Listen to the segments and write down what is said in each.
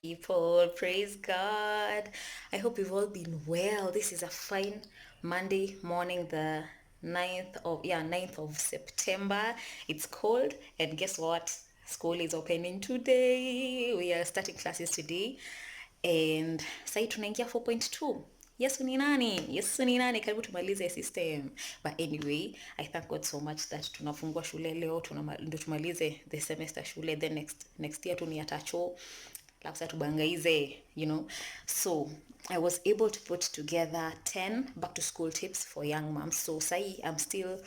People, praise God. I hope you've all been well. This is a fine Monday morning, the 9th of September. It's cold, and guess what? School is opening today. We are starting classes today. And sai tunaingia 4.2. Yesu ni nani? Yesu ni nani? Karibu tumalize system. But anyway, I thank God so much that tunafungua shule leo, ndo tumalize the semester shule, then next year tu ni atacho labda tubangaize, so I was able to put together 10 back to school tips for young moms. So sai I'm still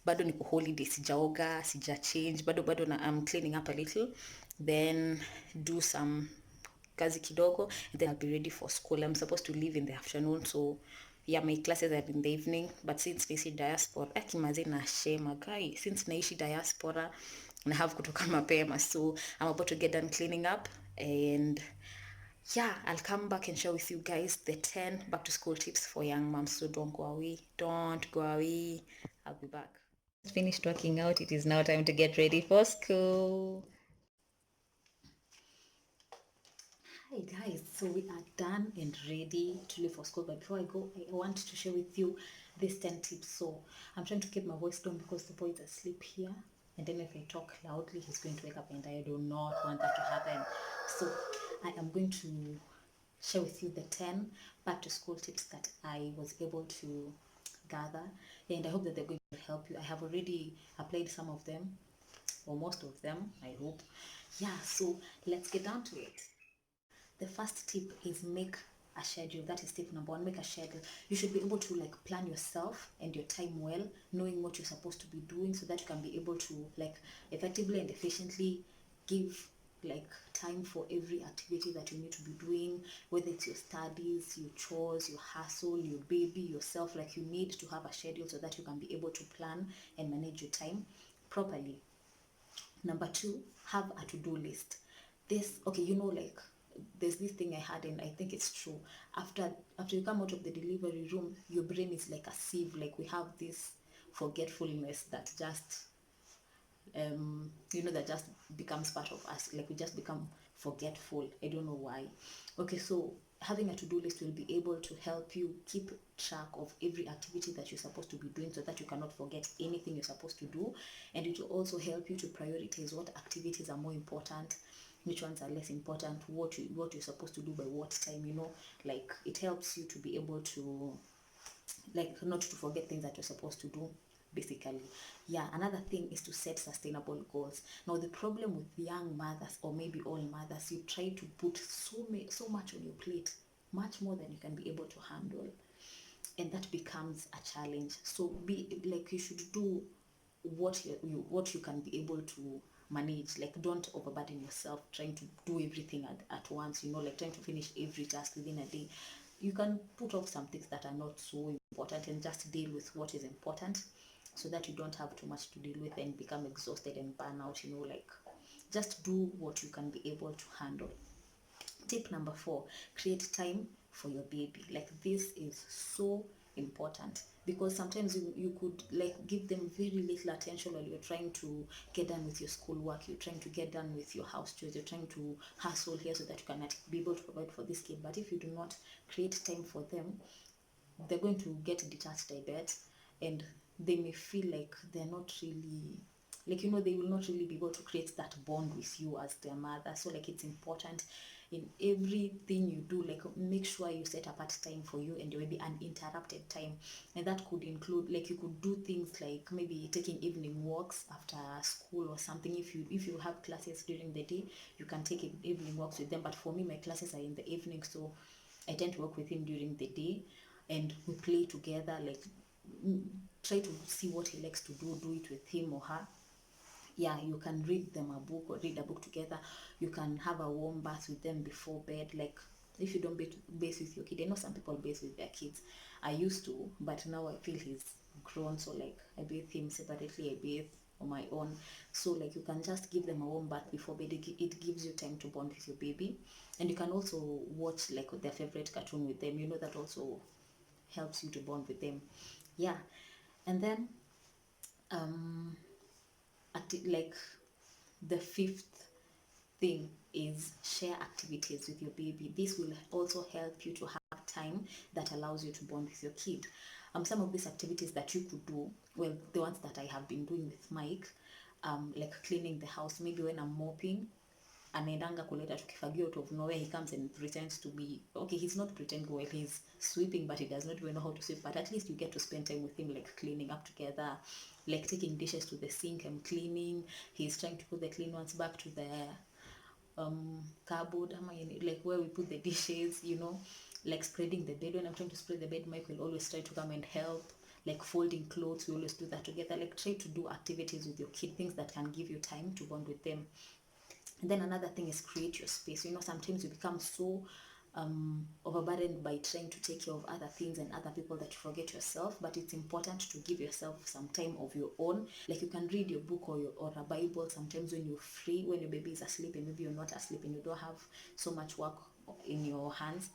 bado niko holiday, sijaoga, sija change, bado I'm cleaning up a little, then do some kazi kidogo, and then I'll be ready for school. I'm supposed to leave in the afternoon, so yeah, my classes are in the evening. But since naishi diaspora, akimazi na shema guy, since naishi diaspora na have kutoka mapema, so I'm about to get done cleaning up, and yeah, I'll come back and share with you guys the 10 back to school tips for young moms. So don't go away. I'll be back. Finished working out. It is now time to get ready for school. Hi guys, so we are done and ready to leave for school, but before I go, I want to share with you these 10 tips. So I'm trying to keep my voice down because the boy is asleep here, and then if I talk loudly, he's going to wake up, and I do not want that to happen. So I am going to share with you the 10 back to school tips that I was able to gather, and I hope that they're going to help you. I have already applied some of them, or most of them, I hope. Yeah, so let's get down to it. The first tip is make a schedule. That is tip number one. Make a schedule. You should be able to plan yourself and your time well, knowing what you're supposed to be doing, so that you can be able to effectively and efficiently give time for every activity that you need to be doing, whether it's your studies, your chores, your hustle, your baby, yourself. You need to have a schedule so that you can be able to plan and manage your time properly. Number two, have a to-do list. This, okay, there's this thing I had, and I think it's true. After you come out of the delivery room, your brain is like a sieve. We have this forgetfulness that just that just becomes part of us. We just become forgetful. I don't know why. Okay, so having a to-do list will be able to help you keep track of every activity that you're supposed to be doing, so that you cannot forget anything you're supposed to do. And it will also help you to prioritize what activities are more important, which ones are less important, what you're supposed to do by what time. It helps you to be able to not to forget things that you're supposed to do, basically. Yeah, another thing is to set sustainable goals. Now the problem with young mothers, or maybe all mothers, you try to put so much on your plate, much more than you can be able to handle, and that becomes a challenge. So be you should do what you can be able to manage. Don't overburden yourself trying to do everything at once, trying to finish every task within a day. You can put off some things that are not so important and just deal with what is important, so that you don't have too much to deal with and become exhausted and burn out. Just do what you can be able to handle. Tip number 4, create time for your baby. This is so important, because sometimes you could give them very little attention while you're trying to get done with your schoolwork, you're trying to get done with your house chores, you're trying to hustle here so that you can be able to provide for this kid. But if you do not create time for them, they're going to get detached, I bet, and they may feel like they're not really they will not really be able to create that bond with you as their mother. So it's important in everything you do, make sure you set apart time for you and your baby, uninterrupted time. And that could include you could do things like maybe taking evening walks after school or something. If you have classes during the day, you can take evening walks with them. But for me, my classes are in the evening, so I tend to work with him during the day, and we play together. Try to see what he likes to do it with him or her. Yeah, you can read them a book or read a book together. You can have a warm bath with them before bed. If you don't bathe with your kid, I know some people bathe with their kids. I used to, but now I feel he's grown, so I bathe him separately, I bathe on my own. So you can just give them a warm bath before bed. It gives you time to bond with your baby, and you can also watch their favorite cartoon with them. That also helps you to bond with them. Yeah. And then the fifth thing is share activities with your baby. This will also help you to have time that allows you to bond with your kid. Some of these activities that you could do, well, the ones that I have been doing with Mike, like cleaning the house. Maybe when I'm mopping, anaendanga kuleta tukifagio out of nowhere, he comes and pretends to be okay. He's not pretending well, he's sweeping, but he does not even know how to sweep. But at least you get to spend time with him, like cleaning up together, like taking dishes to the sink and cleaning. He's trying to put the clean ones back to the cupboard, like where we put the dishes, like spreading the bed. When I'm trying to spread the bed, Mike will always try to come and help. Like folding clothes, we always do that together. Like try to do activities with your kid, things that can give you time to bond with them. And then another thing is create your space. Sometimes you become so overburdened by trying to take care of other things and other people that you forget yourself. But it's important to give yourself some time of your own. Like you can read your book or a Bible sometimes when you're free, when your baby is asleep and maybe you're not asleep and you don't have so much work in your hands.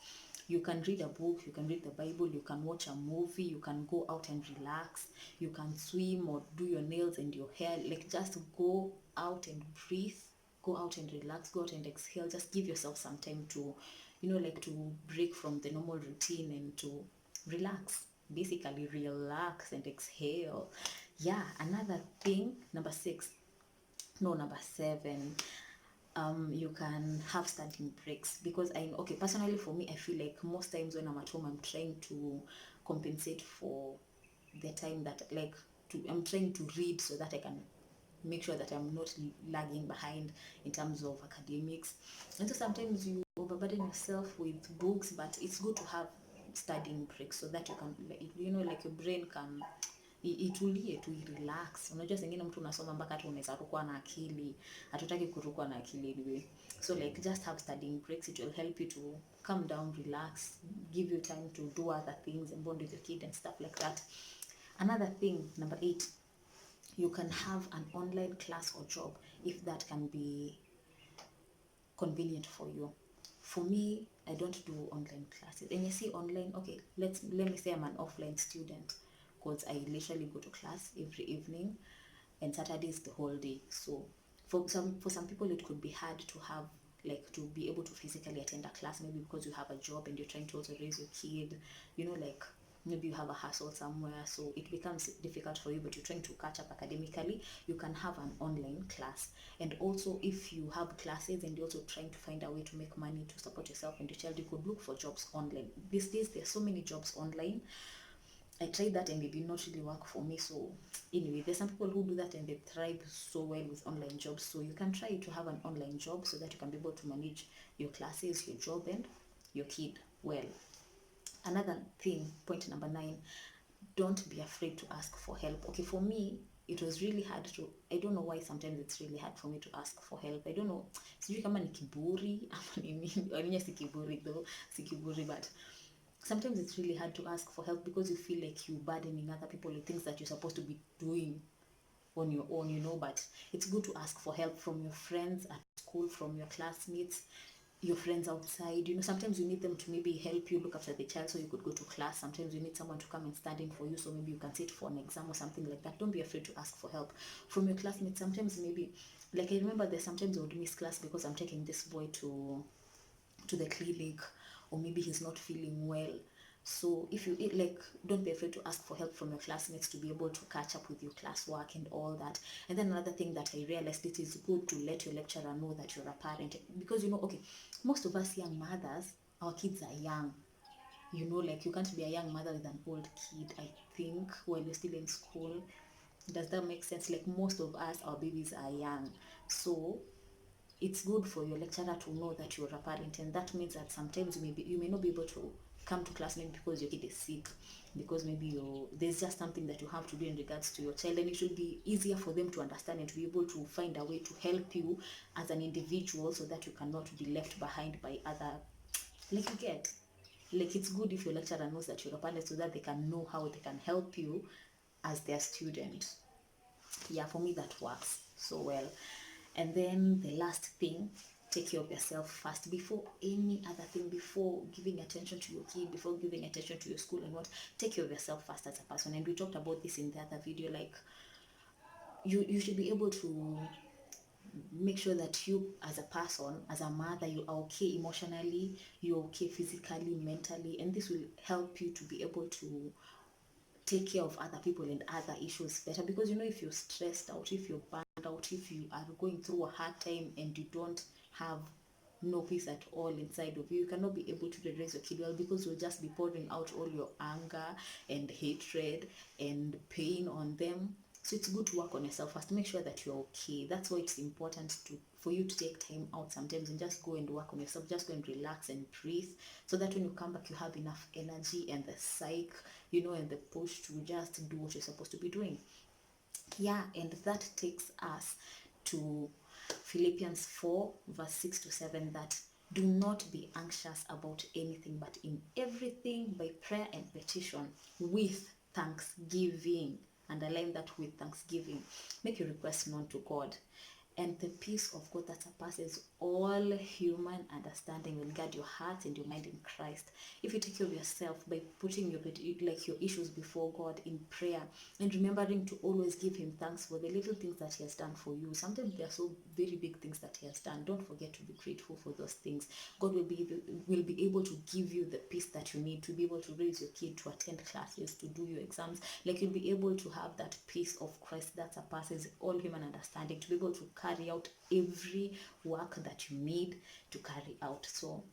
You can read a book, you can read the Bible, you can watch a movie, you can go out and relax, you can swim or do your nails and your hair. Like just go out and breathe, go out and relax, go out and exhale. Just give yourself some time to, like to break from the normal routine and to relax. Basically relax and exhale. Yeah, another thing, number 7, you can have standing breaks. Because personally for me, I feel like most times when I'm at home, I'm trying to compensate for the time that I'm trying to read so that I can make sure that I'm not lagging behind in terms of academics. And so sometimes you overburden yourself with books, but it's good to have studying breaks so that you can, like your brain can itulie tu relax. Unajua zingine mtu unasoma mpaka hata unaweza rukwa na akili. Hatutaki kurukwa na akili anyway. So like just have studying breaks. It will help you to calm down, relax, give you time to do other things and bond with your kid and stuff like that. Another thing, number 8, you can have an online class or job if that can be convenient for you. For me, I don't do online classes. And you see online, okay, let me say I'm an offline student, because I literally go to class every evening and Saturday is the whole day. So for some people it could be hard to have, like, to be able to physically attend a class, maybe because you have a job and you're trying to also raise your kid, like maybe you have a hustle somewhere, so it becomes difficult for you, but you're trying to catch up academically. You can have an online class. And also if you have classes and you're also trying to find a way to make money to support yourself and your child, you could look for jobs online. These days there's so many jobs online. I tried that and it did not really work for me. So anyway, there's some people who do that and they thrive so well with online jobs. So you can try to have an online job so that you can be able to manage your classes, your job, and your kid well. Another thing, point number 9, don't be afraid to ask for help. Okay, for me, it was really hard to, I don't know why sometimes it's really hard for me to ask for help. I don't know, sijui kama ni kiburi ama nini, si kiburi though, si kiburi, but sometimes it's really hard to ask for help because you feel like you're burdening other people with things that you're supposed to be doing on your own, but it's good to ask for help from your friends at school, from your classmates, your friends outside. Sometimes you need them to maybe help you look after the child so you could go to class. Sometimes you need someone to come and stand in for you so maybe you can sit for an exam or something like that. Don't be afraid to ask for help from your classmates. Sometimes maybe, like, I remember there's sometimes I would miss class because I'm taking this boy to the clinic, or maybe he's not feeling well. So if you don't be afraid to ask for help from your classmates to be able to catch up with your classwork and all that. And then another thing that I realized, it is good to let your lecturer know that you're a parent, because okay, most of us young mothers, our kids are young. Like you can't be a young mother with an old kid, I think, while you're still in school. Does that make sense? Like most of us, our babies are young. So it's good for your lecturer to know that you're a parent, and that means that sometimes you may not be able to come to class, maybe because your kid is sick, because maybe there's just something that you have to do in regards to your child, and it should be easier for them to understand and to be able to find a way to help you as an individual so that you cannot be left behind by other, it's good if your lecturer knows that you're a parent so that they can know how they can help you as their student. Yeah, for me that works so well. And then the last thing, take care of yourself first before any other thing, before giving attention to your kid, before giving attention to your school and what. Take care of yourself first as a person. And we talked about this in the other video, like you should be able to make sure that you as a person, as a mother, you are okay emotionally, you're okay physically, mentally, and this will help you to be able to take care of other people and other issues better. Because if you're stressed out, if you're burned out, if you are going through a hard time and you don't have no peace at all inside of you, you cannot be able to raise your kid well, because you'll just be pouring out all your anger and hatred and pain on them. So it's good to work on yourself first. Make sure that you're okay. That's why it's important for you to take time out sometimes and just go and work on yourself. Just go and relax and breathe, so that when you come back, you have enough energy and the psych, and the push to just do what you're supposed to be doing. Yeah, and that takes us to Philippians 4, verse 6 to 7, that do not be anxious about anything, but in everything by prayer and petition with thanksgiving. Underline that, with thanksgiving. Make your request known to God. And the peace of God that surpasses all human understanding will guard your heart and your mind in Christ. If you take care of yourself by putting your issues before God in prayer, and remembering to always give him thanks for the little things that he has done for you. Sometimes they are so very big things that he has done. Don't forget to be grateful for those things. God will be able to give you the peace that you need to be able to raise your kid, to attend classes, to do your exams. Like, you'll be able to have that peace of Christ that surpasses all human understanding, to be able to carry out every work that you need to carry out. So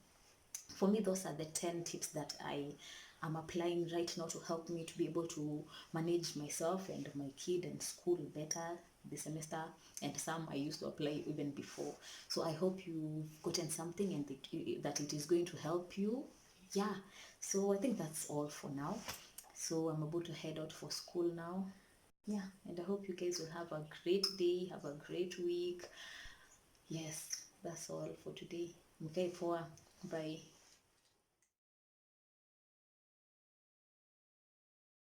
for me, those are the 10 tips that I am applying right now to help me to be able to manage myself and my kid and school better this semester, and some I used to apply even before. So I hope you've gotten something and that it is going to help you. Yeah, so I think that's all for now. So I'm about to head out for school now. Yeah, and I hope you guys will have a great day, have a great week. Yes, that's all for today. Okay, bye.